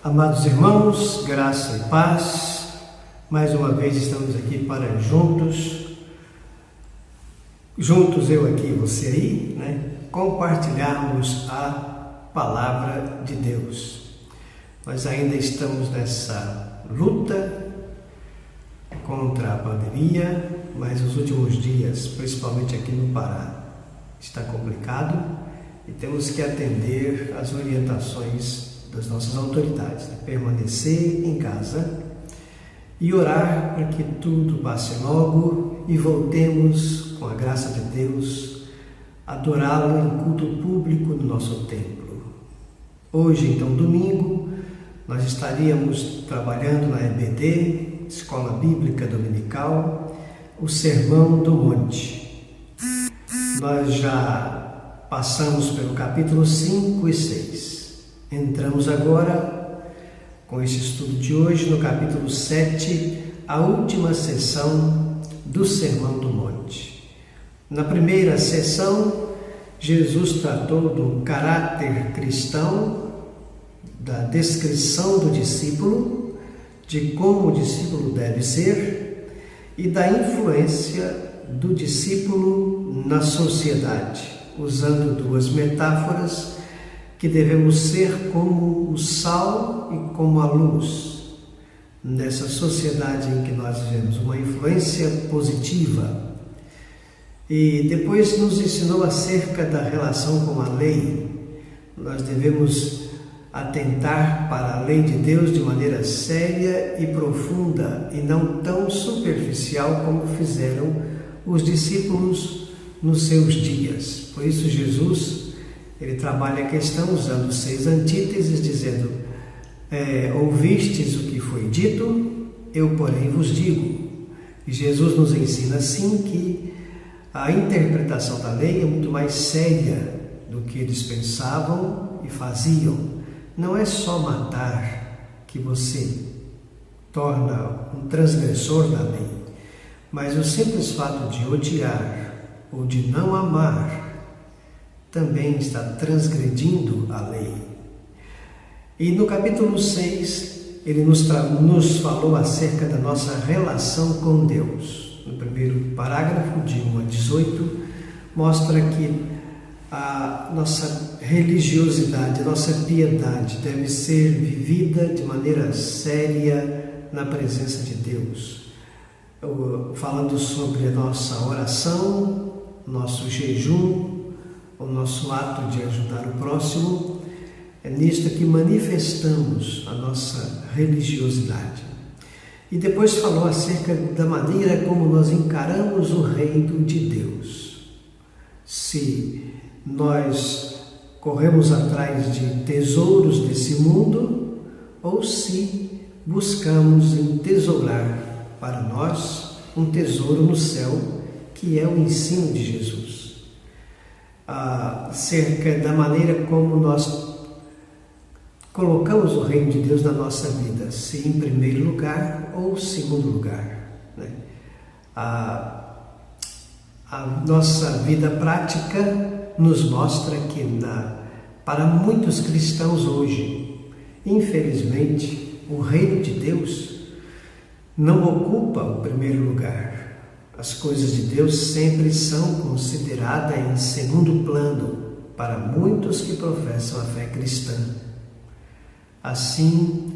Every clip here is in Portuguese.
Amados irmãos, graça e paz, mais uma vez estamos aqui para juntos eu aqui e você aí, compartilharmos a Palavra de Deus. Nós ainda estamos nessa luta contra a pandemia, mas os últimos dias, principalmente aqui no Pará, está complicado e temos que atender às orientações das nossas autoridades, permanecer em casa e orar para que tudo passe logo e voltemos, com a graça de Deus, adorá-lo em culto público no nosso templo. Hoje, então, domingo, nós estaríamos trabalhando na EBD, Escola Bíblica Dominical, o Sermão do Monte. Nós já passamos pelo capítulo 5 e 6. Entramos agora, com esse estudo de hoje, no capítulo 7, a última sessão do Sermão do Monte. Na primeira sessão, Jesus tratou do caráter cristão, da descrição do discípulo, de como o discípulo deve ser e da influência do discípulo na sociedade, usando duas metáforas que devemos ser como o sal e como a luz nessa sociedade em que nós vivemos, uma influência positiva. E depois nos ensinou acerca da relação com a lei. Nós devemos atentar para a lei de Deus de maneira séria e profunda e não tão superficial como fizeram os discípulos nos seus dias. Por isso Jesus, ele trabalha a questão usando 6 antíteses, dizendo: ouvistes o que foi dito, eu porém vos digo. E Jesus nos ensina assim que a interpretação da lei é muito mais séria do que eles pensavam e faziam. Não é só matar que você torna um transgressor da lei, mas o simples fato de odiar ou de não amar também está transgredindo a lei. E no capítulo 6, ele nos falou acerca da nossa relação com Deus. No primeiro parágrafo, de 1 a 18, mostra que a nossa religiosidade, a nossa piedade deve ser vivida de maneira séria na presença de Deus. Falando sobre a nossa oração, nosso jejum, o nosso ato de ajudar o próximo, é nisto que manifestamos a nossa religiosidade. E depois falou acerca da maneira como nós encaramos o reino de Deus. Se nós corremos atrás de tesouros desse mundo ou se buscamos entesourar para nós um tesouro no céu, que é o ensino de Jesus. Acerca da maneira como nós colocamos o reino de Deus na nossa vida, se em primeiro lugar ou segundo lugar. A nossa vida prática nos mostra que para muitos cristãos hoje, infelizmente, o reino de Deus não ocupa o primeiro lugar. As coisas de Deus sempre são consideradas em segundo plano para muitos que professam a fé cristã. Assim,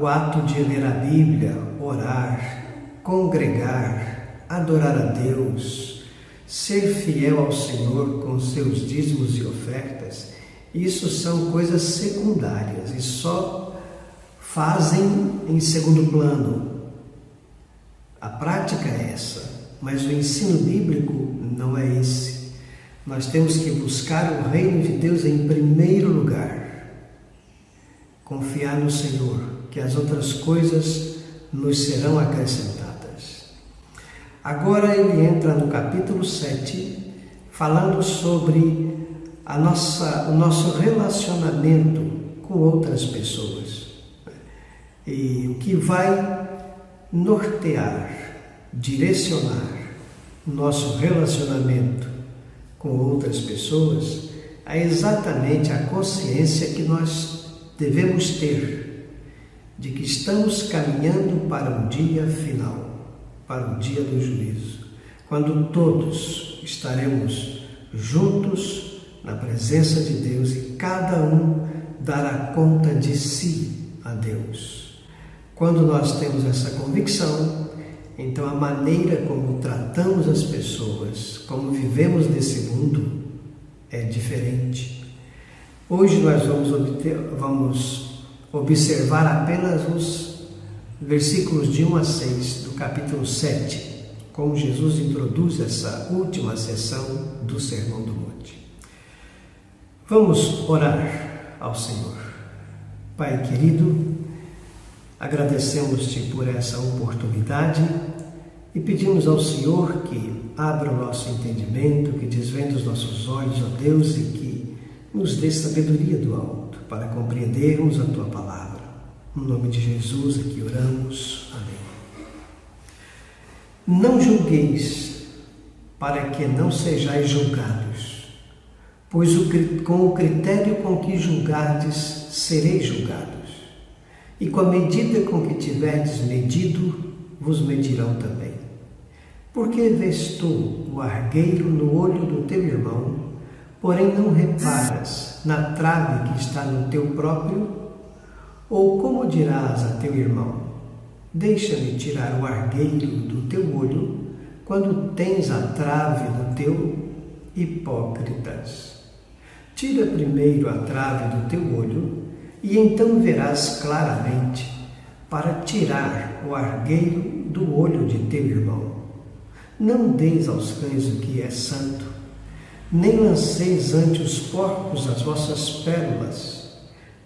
o ato de ler a Bíblia, orar, congregar, adorar a Deus, ser fiel ao Senhor com seus dízimos e ofertas, isso são coisas secundárias e só fazem em segundo plano. A prática é essa, mas o ensino bíblico não é esse. Nós temos que buscar o reino de Deus em primeiro lugar. Confiar no Senhor, que as outras coisas nos serão acrescentadas. Agora ele entra no capítulo 7, falando sobre o nosso relacionamento com outras pessoas. E o que vai nortear, direcionar o nosso relacionamento com outras pessoas é exatamente a consciência que nós devemos ter de que estamos caminhando para um dia final, para o dia do juízo, quando todos estaremos juntos na presença de Deus e cada um dará conta de si a Deus. Quando nós temos essa convicção, então a maneira como tratamos as pessoas, como vivemos nesse mundo, é diferente. Hoje nós vamos observar apenas os versículos de 1 a 6 do capítulo 7, como Jesus introduz essa última sessão do Sermão do Monte. Vamos orar ao Senhor. Pai querido, agradecemos-te por essa oportunidade e pedimos ao Senhor que abra o nosso entendimento, que desvende os nossos olhos, ó Deus, e que nos dê sabedoria do alto para compreendermos a Tua palavra. No nome de Jesus aqui oramos. Amém. Não julgueis para que não sejais julgados, pois com o critério com que julgardes, sereis julgados. E com a medida com que tiverdes medido, vos medirão também. Porque vês tu o argueiro no olho do teu irmão, porém não reparas na trave que está no teu próprio? Ou como dirás a teu irmão, deixa-me tirar o argueiro do teu olho, quando tens a trave no teu? Hipócritas! Tira primeiro a trave do teu olho, e então verás claramente para tirar o argueiro do olho de teu irmão. Não deis aos cães o que é santo, nem lanceis ante os porcos as vossas pérolas,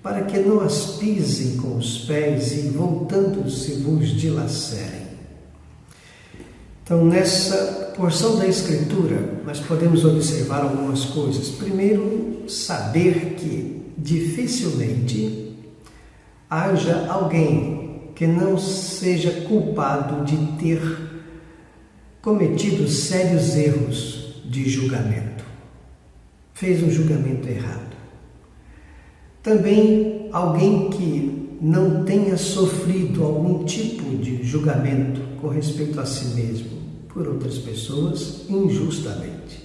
para que não as pisem com os pés e, voltando-se, vos dilacerem. Então, nessa porção da Escritura, nós podemos observar algumas coisas. Primeiro, saber que dificilmente haja alguém que não seja culpado de ter cometido sérios erros de julgamento. Fez um julgamento errado. Também alguém que não tenha sofrido algum tipo de julgamento com respeito a si mesmo por outras pessoas injustamente.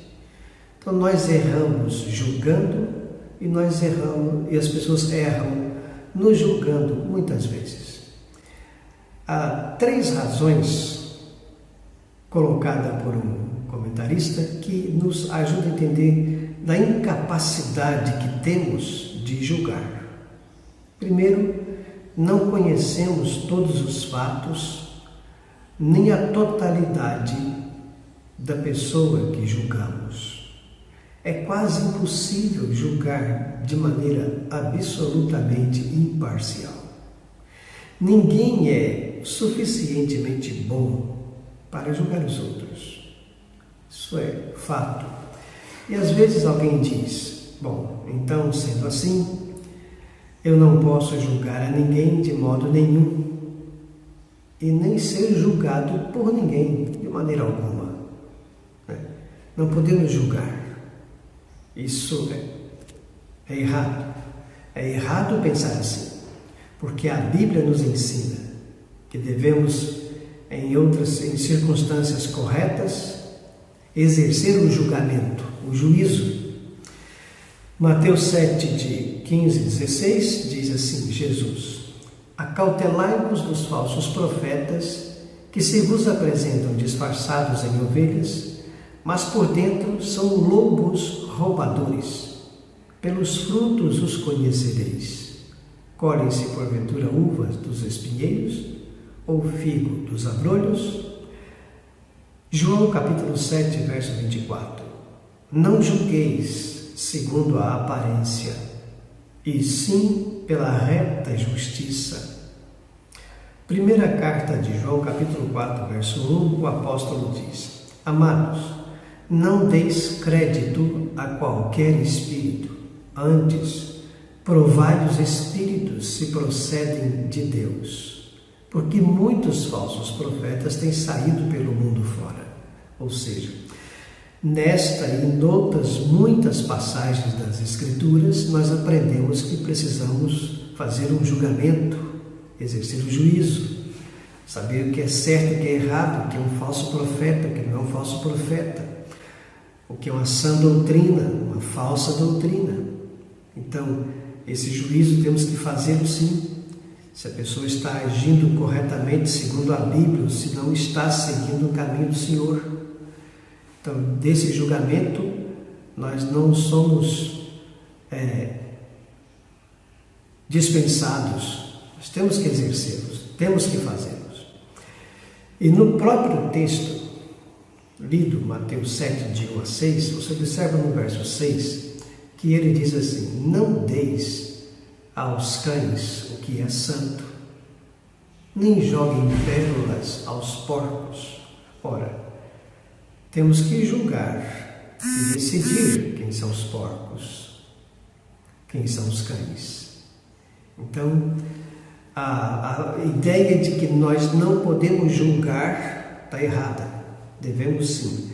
Então nós erramos julgando e as pessoas erram nos julgando muitas vezes. Há 3 razões colocadas por um comentarista que nos ajudam a entender da incapacidade que temos de julgar. Primeiro, não conhecemos todos os fatos, nem a totalidade da pessoa que julgamos. É quase impossível julgar de maneira absolutamente imparcial. Ninguém é suficientemente bom para julgar os outros. Isso é fato. E às vezes alguém diz, bom, então sendo assim, eu não posso julgar a ninguém de modo nenhum e nem ser julgado por ninguém de maneira alguma. Não podemos julgar. Isso é errado. É errado pensar assim, porque a Bíblia nos ensina que devemos, em circunstâncias corretas, exercer o julgamento, o juízo. Mateus 7, de 15 e 16, diz assim, Jesus: acautelai-vos dos falsos profetas, que se vos apresentam disfarçados em ovelhas, mas por dentro são lobos roubadores. Pelos frutos os conhecereis. Colhem-se porventura uvas dos espinheiros, ou figo dos abrolhos? João capítulo 7, verso 24. Não julgueis segundo a aparência, e sim pela reta justiça. Primeira carta de João capítulo 4, verso 1, o apóstolo diz: amados, não deis crédito a qualquer espírito, antes provai os espíritos se procedem de Deus, porque muitos falsos profetas têm saído pelo mundo fora. Ou seja, nesta e em outras muitas passagens das Escrituras, nós aprendemos que precisamos fazer um julgamento, exercer o juízo, saber o que é certo e o que é errado, o que é um falso profeta, o que não é um falso profeta, o que é uma sã doutrina, uma falsa doutrina. Então, esse juízo temos que fazê-lo sim, se a pessoa está agindo corretamente segundo a Bíblia, ou se não está seguindo o caminho do Senhor. Então, desse julgamento, nós não somos dispensados, nós temos que exercê-los, temos que fazê-los. E no próprio texto, lido, Mateus 7, de 1 a 6, você observa no verso 6, que ele diz assim: não deis aos cães o que é santo, nem joguem pérolas aos porcos. Ora, temos que julgar e decidir quem são os porcos, quem são os cães. Então, a ideia de que nós não podemos julgar está errada. Devemos sim.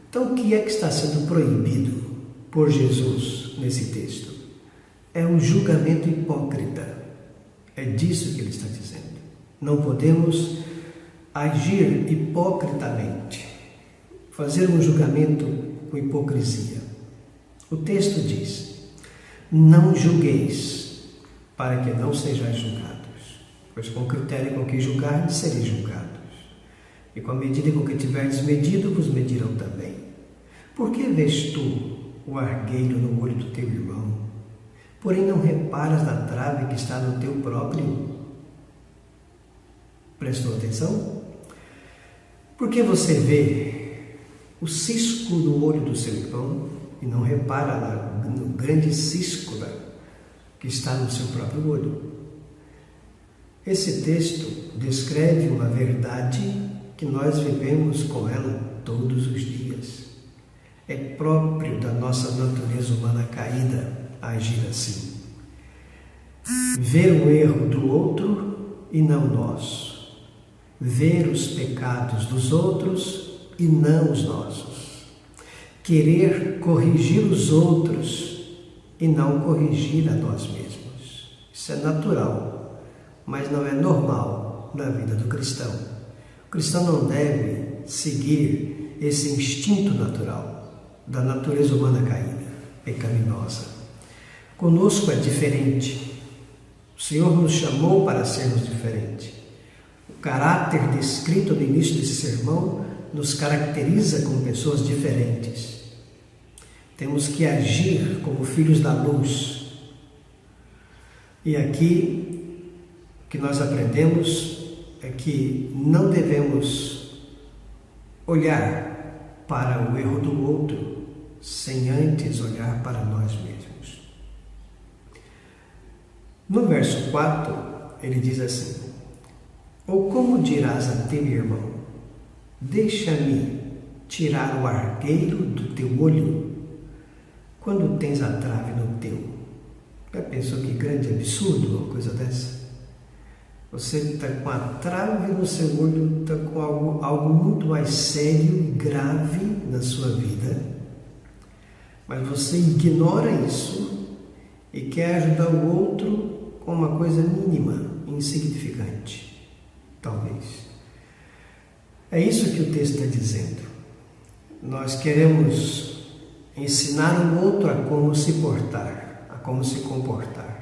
Então, o que é que está sendo proibido por Jesus nesse texto? É um julgamento hipócrita. É disso que ele está dizendo. Não podemos agir hipocritamente, fazer um julgamento com hipocrisia. O texto diz: não julgueis, para que não sejais julgados, pois com o critério com que julgardes, sereis julgados, e com a medida com que tiverdes medido, vos medirão também. Por que vês tu o argueiro no olho do teu irmão, porém não reparas na trave que está no teu próprio? Prestou atenção? Por que você vê o cisco no olho do seu irmão e não repara no grande cisco que está no seu próprio olho? Esse texto descreve uma verdade que nós vivemos com ela todos os dias. É próprio da nossa natureza humana caída agir assim. Ver o erro do outro e não nosso. Ver os pecados dos outros e não os nossos. Querer corrigir os outros e não corrigir a nós mesmos. Isso é natural, mas não é normal na vida do cristão. O cristão não deve seguir esse instinto natural da natureza humana caída, pecaminosa. Conosco é diferente. O Senhor nos chamou para sermos diferentes. O caráter descrito no início desse sermão nos caracteriza como pessoas diferentes. Temos que agir como filhos da luz. E aqui o que nós aprendemos é que não devemos olhar para o erro do outro sem antes olhar para nós mesmos. No verso 4, ele diz assim: ou como dirás a teu irmão, deixa-me tirar o argueiro do teu olho, quando tens a trave no teu? Já pensou que grande absurdo uma coisa dessa? Você está com a trave no seu olho, está com algo muito mais sério e grave na sua vida, mas você ignora isso e quer ajudar o outro com uma coisa mínima, insignificante, talvez. É isso que o texto está dizendo. Nós queremos ensinar o outro a como se portar, a como se comportar,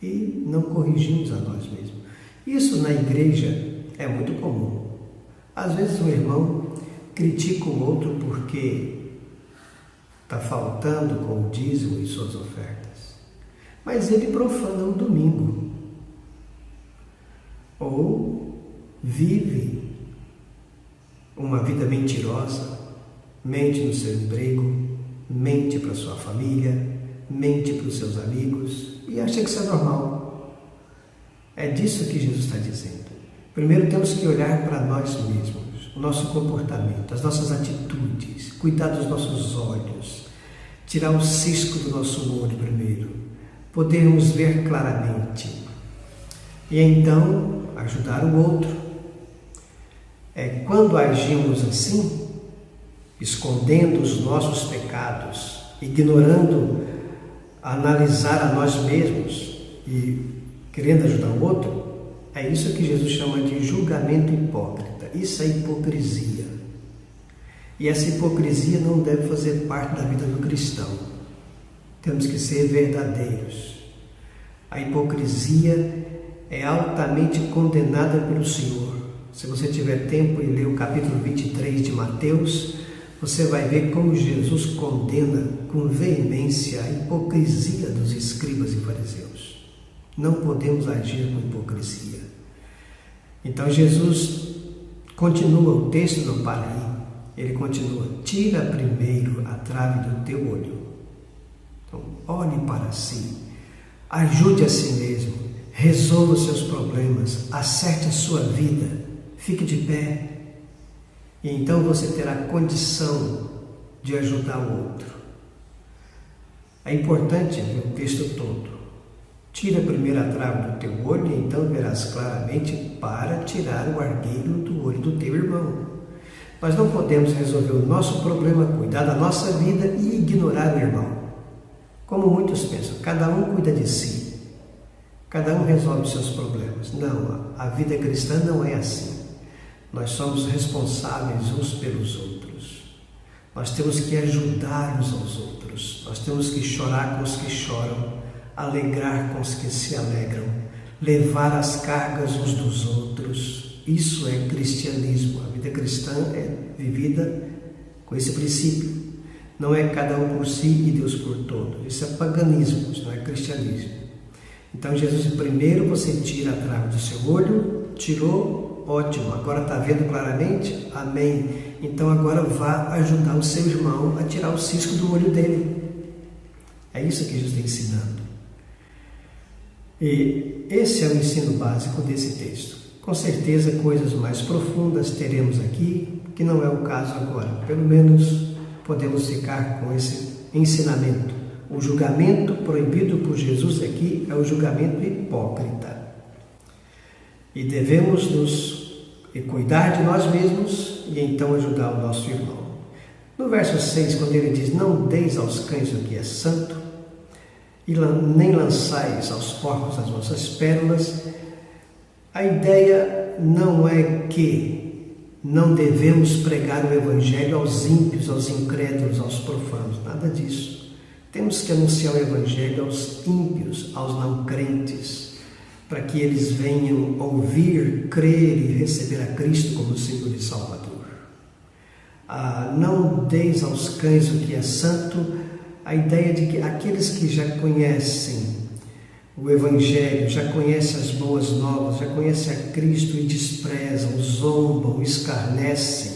e não corrigimos a nós mesmos. Isso na igreja é muito comum. Às vezes um irmão critica o outro porque está faltando com o dízimo e suas ofertas, mas ele profana o domingo, ou vive uma vida mentirosa, mente no seu emprego, mente para sua família, mente para os seus amigos e acha que isso é normal. É disso que Jesus está dizendo. Primeiro temos que olhar para nós mesmos, o nosso comportamento, as nossas atitudes, cuidar dos nossos olhos, tirar o cisco do nosso olho primeiro, podermos ver claramente e então ajudar o outro. Quando agimos assim, escondendo os nossos pecados, ignorando analisar a nós mesmos, e querendo ajudar o outro, é isso que Jesus chama de julgamento hipócrita. Isso é hipocrisia. E essa hipocrisia não deve fazer parte da vida do cristão. Temos que ser verdadeiros. A hipocrisia é altamente condenada pelo Senhor. Se você tiver tempo e ler o capítulo 23 de Mateus, você vai ver como Jesus condena com veemência a hipocrisia dos escribas e fariseus. Não podemos agir com hipocrisia. Então Jesus continua, o texto não para aí. Ele continua: tira primeiro a trave do teu olho. Então, olhe para si, ajude a si mesmo, resolva os seus problemas, acerte a sua vida, fique de pé. E então você terá condição de ajudar o outro. É importante ver o texto todo. Tira primeiro a trave do teu olho e então verás claramente para tirar o argueiro do olho do teu irmão. Nós não podemos resolver o nosso problema, cuidar da nossa vida e ignorar o irmão. Como muitos pensam, cada um cuida de si, cada um resolve seus problemas. Não, a vida cristã não é assim. Nós somos responsáveis uns pelos outros. Nós temos que ajudar uns aos outros. Nós temos que chorar com os que choram, alegrar com os que se alegram, levar as cargas uns dos outros. Isso é cristianismo. A vida cristã é vivida com esse princípio. Não é cada um por si e Deus por todos. Isso é paganismo, isso não é cristianismo. Então Jesus, primeiro você tira a trave do seu olho, tirou, ótimo, agora está vendo claramente? Amém. Então agora vá ajudar o seu irmão a tirar o cisco do olho dele. É isso que Jesus está ensinando. E esse é o ensino básico desse texto. Com certeza coisas mais profundas teremos aqui, que não é o caso agora. Pelo menos podemos ficar com esse ensinamento. O julgamento proibido por Jesus aqui é o julgamento hipócrita. E devemos cuidar de nós mesmos e então ajudar o nosso irmão. No verso 6, quando ele diz: não deis aos cães o que é santo, e nem lançais aos porcos as vossas pérolas, a ideia não é que não devemos pregar o Evangelho aos ímpios, aos incrédulos, aos profanos, nada disso. Temos que anunciar o Evangelho aos ímpios, aos não crentes, para que eles venham ouvir, crer e receber a Cristo como Senhor e Salvador. Não deis aos cães o que é santo, a ideia de que aqueles que já conhecem o Evangelho, já conhecem as boas novas, já conhecem a Cristo e desprezam, zombam, escarnecem,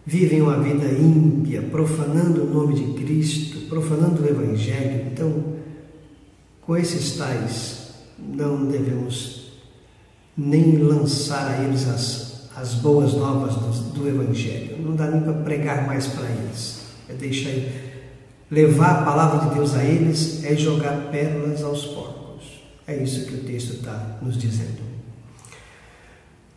vivem uma vida ímpia, profanando o nome de Cristo, profanando o Evangelho. Então, com esses tais, não devemos nem lançar a eles as boas novas do Evangelho. Não dá nem para pregar mais para eles. É deixar levar a palavra de Deus a eles, é jogar pérolas aos porcos. É isso que o texto está nos dizendo.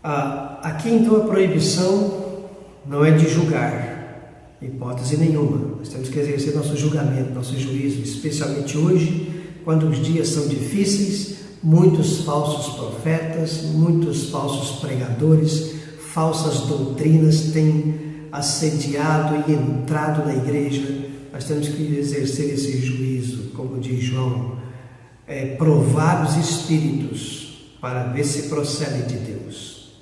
Aqui então a proibição não é de julgar, hipótese nenhuma. Nós temos que exercer nosso julgamento, nosso juízo, especialmente hoje, quando os dias são difíceis, muitos falsos profetas, muitos falsos pregadores, falsas doutrinas têm assediado e entrado na igreja. Nós temos que exercer esse juízo, como diz João, provar os espíritos para ver se procede de Deus.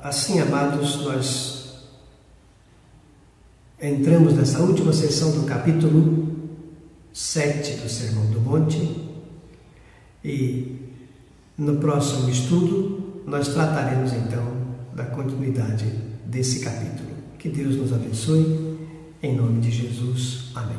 Assim, amados, nós entramos nessa última sessão do capítulo 7 do Sermão do Monte e no próximo estudo nós trataremos então da continuidade desse capítulo. Que Deus nos abençoe. Em nome de Jesus. Amém.